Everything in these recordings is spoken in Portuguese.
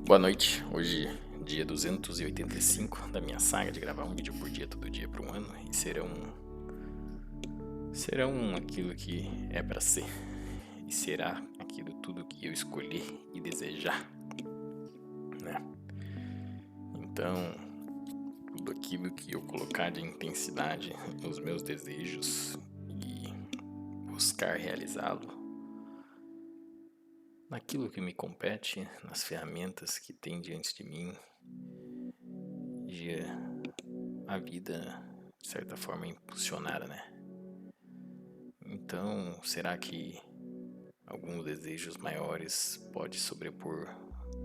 Boa noite, hoje dia 285 da minha saga de gravar um vídeo por dia, todo dia por um ano, e serão aquilo que é para ser, e será aquilo tudo que eu escolher e desejar, né? Então, tudo aquilo que eu colocar de intensidade nos meus desejos e buscar realizá-lo, naquilo que me compete, nas ferramentas que tem diante de mim, a vida, de certa forma, impulsionada, né? Então, será que alguns desejos maiores pode sobrepor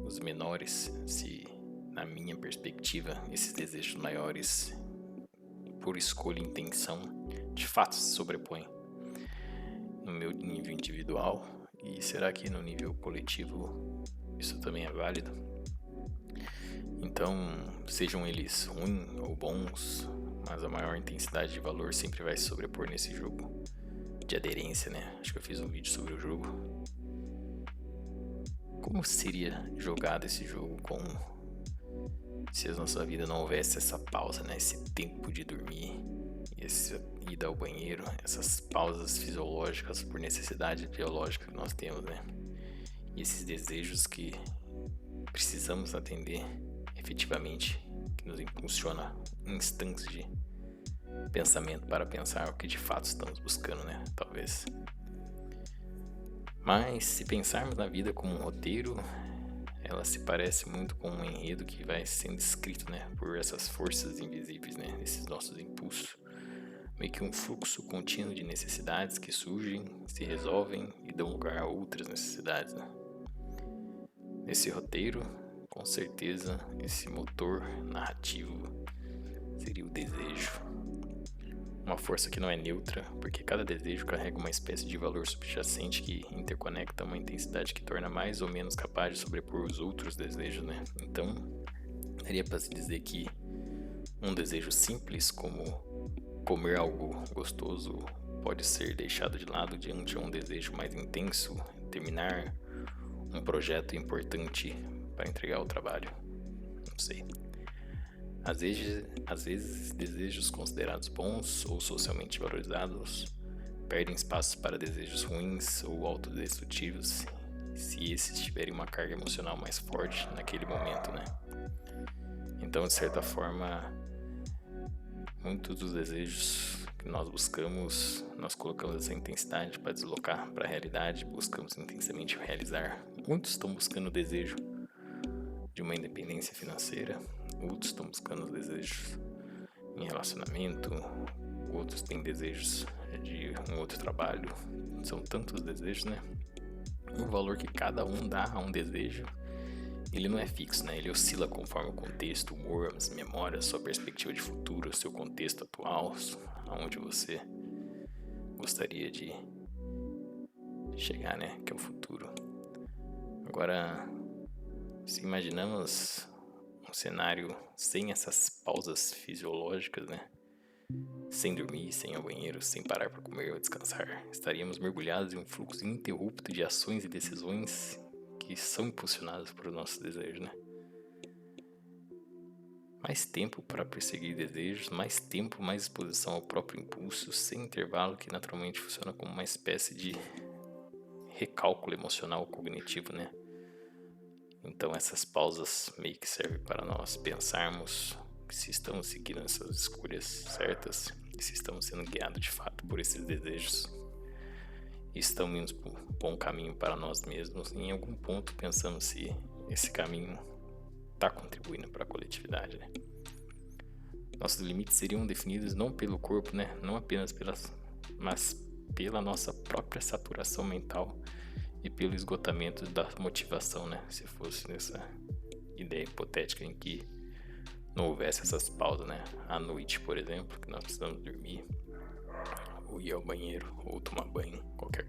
os menores, se, na minha perspectiva, esses desejos maiores, por escolha e intenção, de fato se sobrepõem no meu nível individual? E será que no nível coletivo isso também é válido? Então, sejam eles ruins ou bons, mas a maior intensidade de valor sempre vai se sobrepor nesse jogo de aderência, né? Acho que eu fiz um vídeo sobre o jogo. Como seria jogado esse jogo se a nossa vida não houvesse essa pausa, né? Esse tempo de dormir, essa ida ao banheiro, essas pausas fisiológicas por necessidade biológica que nós temos, né? E esses desejos que precisamos atender efetivamente, que nos impulsiona instantes de pensamento para pensar o que de fato estamos buscando, né? Talvez. Mas se pensarmos na vida como um roteiro, ela se parece muito com um enredo que vai sendo escrito, né? Por essas forças invisíveis, né? Esses nossos impulsos. Meio que um fluxo contínuo de necessidades que surgem, se resolvem e dão lugar a outras necessidades, né? Nesse roteiro, com certeza, esse motor narrativo seria o desejo. Uma força que não é neutra, porque cada desejo carrega uma espécie de valor subjacente que interconecta uma intensidade que torna mais ou menos capaz de sobrepor os outros desejos, né? Então, daria para se dizer que um desejo simples, como comer algo gostoso, pode ser deixado de lado diante de um desejo mais intenso, terminar um projeto importante para entregar o trabalho. Não sei. Às vezes, desejos considerados bons ou socialmente valorizados perdem espaço para desejos ruins ou autodestrutivos, se esses tiverem uma carga emocional mais forte naquele momento, né? Então, de certa forma, muitos dos desejos que nós buscamos, nós colocamos essa intensidade para deslocar para a realidade, buscamos intensamente realizar. Muitos estão buscando o desejo de uma independência financeira, outros estão buscando os desejos em relacionamento, outros têm desejos de um outro trabalho. São tantos desejos, né? O valor que cada um dá a um desejo, ele não é fixo, né? Ele oscila conforme o contexto, o humor, as memórias, sua perspectiva de futuro, seu contexto atual, aonde você gostaria de chegar, né? Que é o futuro. Agora, se imaginamos um cenário sem essas pausas fisiológicas, né? Sem dormir, sem ir ao banheiro, sem parar para comer ou descansar, estaríamos mergulhados em um fluxo ininterrupto de ações e decisões que são impulsionadas por nossos desejos, né? Mais tempo para perseguir desejos, mais tempo, mais exposição ao próprio impulso, sem intervalo, que naturalmente funciona como uma espécie de recálculo emocional cognitivo, né? Então essas pausas meio que servem para nós pensarmos se estamos seguindo essas escolhas certas, e se estamos sendo guiados de fato por esses desejos, e estamos indo por um bom caminho para nós mesmos, e em algum ponto pensamos se esse caminho está contribuindo para a coletividade, né? Nossos limites seriam definidos não pelo corpo, né? Não apenas mas pela nossa própria saturação mental e pelo esgotamento da motivação, né? Se fosse nessa ideia hipotética em que não houvesse essas pausas, né? À noite, por exemplo, que nós precisamos dormir, ou ir ao banheiro, ou tomar banho, qualquer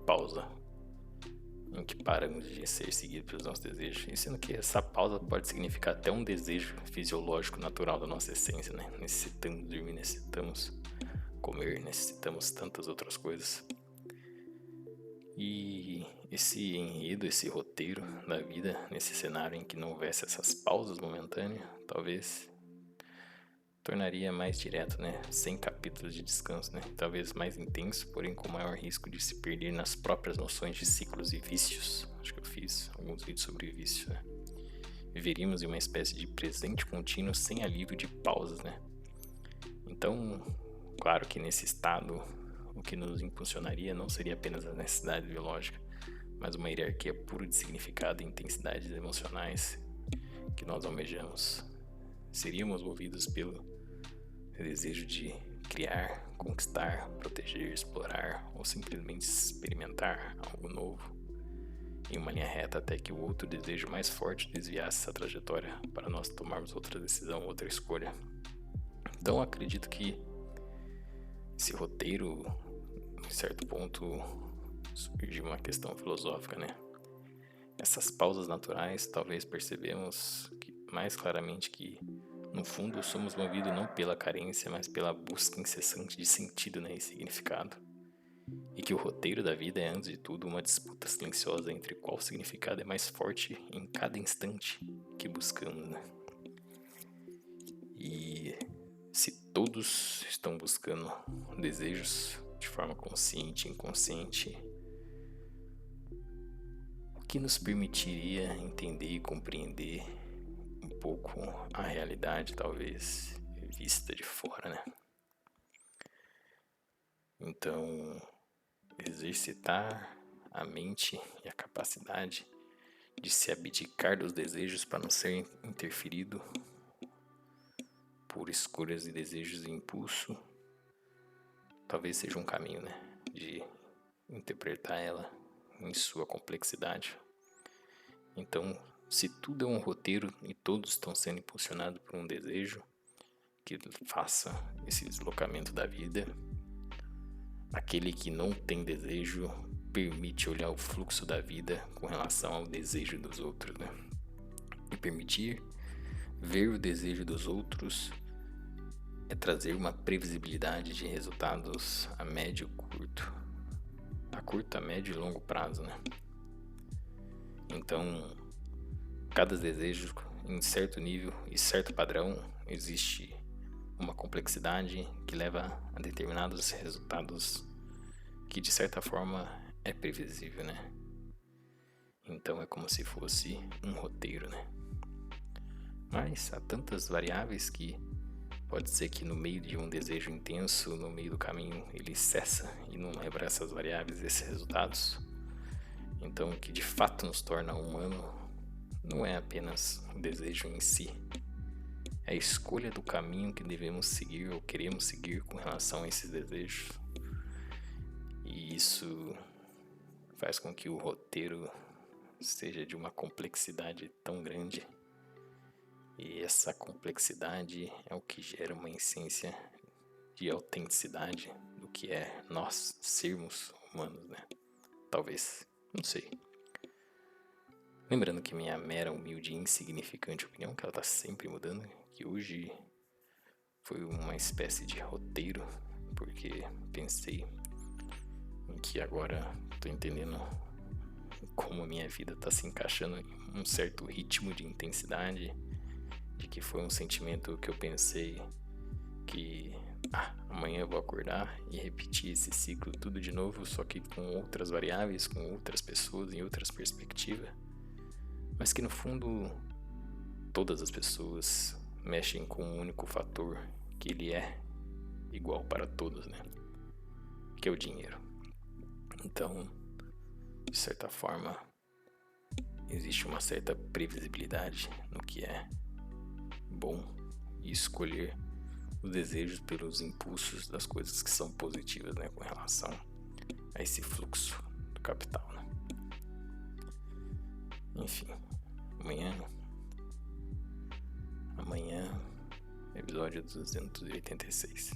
pausa em que paramos de ser seguidos pelos nossos desejos. E sendo que essa pausa pode significar até um desejo fisiológico natural da nossa essência, né? Necessitamos dormir, necessitamos comer, necessitamos tantas outras coisas. E esse enredo, esse roteiro da vida, nesse cenário em que não houvesse essas pausas momentâneas, talvez tornaria mais direto, né? Sem capítulos de descanso, né? Talvez mais intenso, porém com maior risco de se perder nas próprias noções de ciclos e vícios. Acho que eu fiz alguns vídeos sobre vício, né? Viveríamos em uma espécie de presente contínuo sem alívio de pausas, né? Então, claro que nesse estado, o que nos impulsionaria não seria apenas a necessidade biológica, mas uma hierarquia pura de significado e intensidades emocionais que nós almejamos. Seríamos movidos pelo desejo de criar, conquistar, proteger, explorar ou simplesmente experimentar algo novo em uma linha reta até que o outro desejo mais forte desviasse essa trajetória para nós tomarmos outra decisão, outra escolha. Então acredito que esse roteiro, em certo ponto, surge uma questão filosófica, né? Essas pausas naturais, talvez percebemos mais claramente que, no fundo, somos movidos não pela carência, mas pela busca incessante de sentido, né, e significado. E que o roteiro da vida é, antes de tudo, uma disputa silenciosa entre qual significado é mais forte em cada instante que buscamos, né? E se todos estão buscando desejos de forma consciente e inconsciente, o que nos permitiria entender e compreender um pouco a realidade, talvez vista de fora, né? Então, exercitar a mente e a capacidade de se abdicar dos desejos para não ser interferido por escolhas e desejos e impulso, talvez seja um caminho, né, de interpretar ela em sua complexidade. Então, se tudo é um roteiro e todos estão sendo impulsionados por um desejo que faça esse deslocamento da vida, aquele que não tem desejo permite olhar o fluxo da vida com relação ao desejo dos outros, né? E permitir ver o desejo dos outros é trazer uma previsibilidade de resultados a médio e curto, a médio e longo prazo, né? Então, cada desejo em certo nível e certo padrão existe uma complexidade que leva a determinados resultados que de certa forma é previsível, né? Então é como se fosse um roteiro, né? Mas há tantas variáveis que pode ser que no meio de um desejo intenso, no meio do caminho, ele cessa e não leva essas variáveis, esses resultados. Então o que de fato nos torna humano não é apenas o desejo em si, é a escolha do caminho que devemos seguir ou queremos seguir com relação a esses desejos. E isso faz com que o roteiro seja de uma complexidade tão grande. E essa complexidade é o que gera uma essência de autenticidade do que é nós sermos humanos, né? Talvez, não sei. Lembrando que minha mera, humilde e insignificante opinião, que ela tá sempre mudando, que hoje foi uma espécie de roteiro, porque pensei em que agora tô entendendo como a minha vida tá se encaixando em um certo ritmo de intensidade, de que foi um sentimento que eu pensei que amanhã eu vou acordar e repetir esse ciclo tudo de novo, só que com outras variáveis, com outras pessoas, em outras perspectivas, mas que no fundo todas as pessoas mexem com um único fator, que ele é igual para todos, né? Que é o dinheiro. Então, de certa forma, existe uma certa previsibilidade no que é bom e escolher os desejos pelos impulsos das coisas que são positivas, né, com relação a esse fluxo do capital, né? Enfim, amanhã, episódio 286.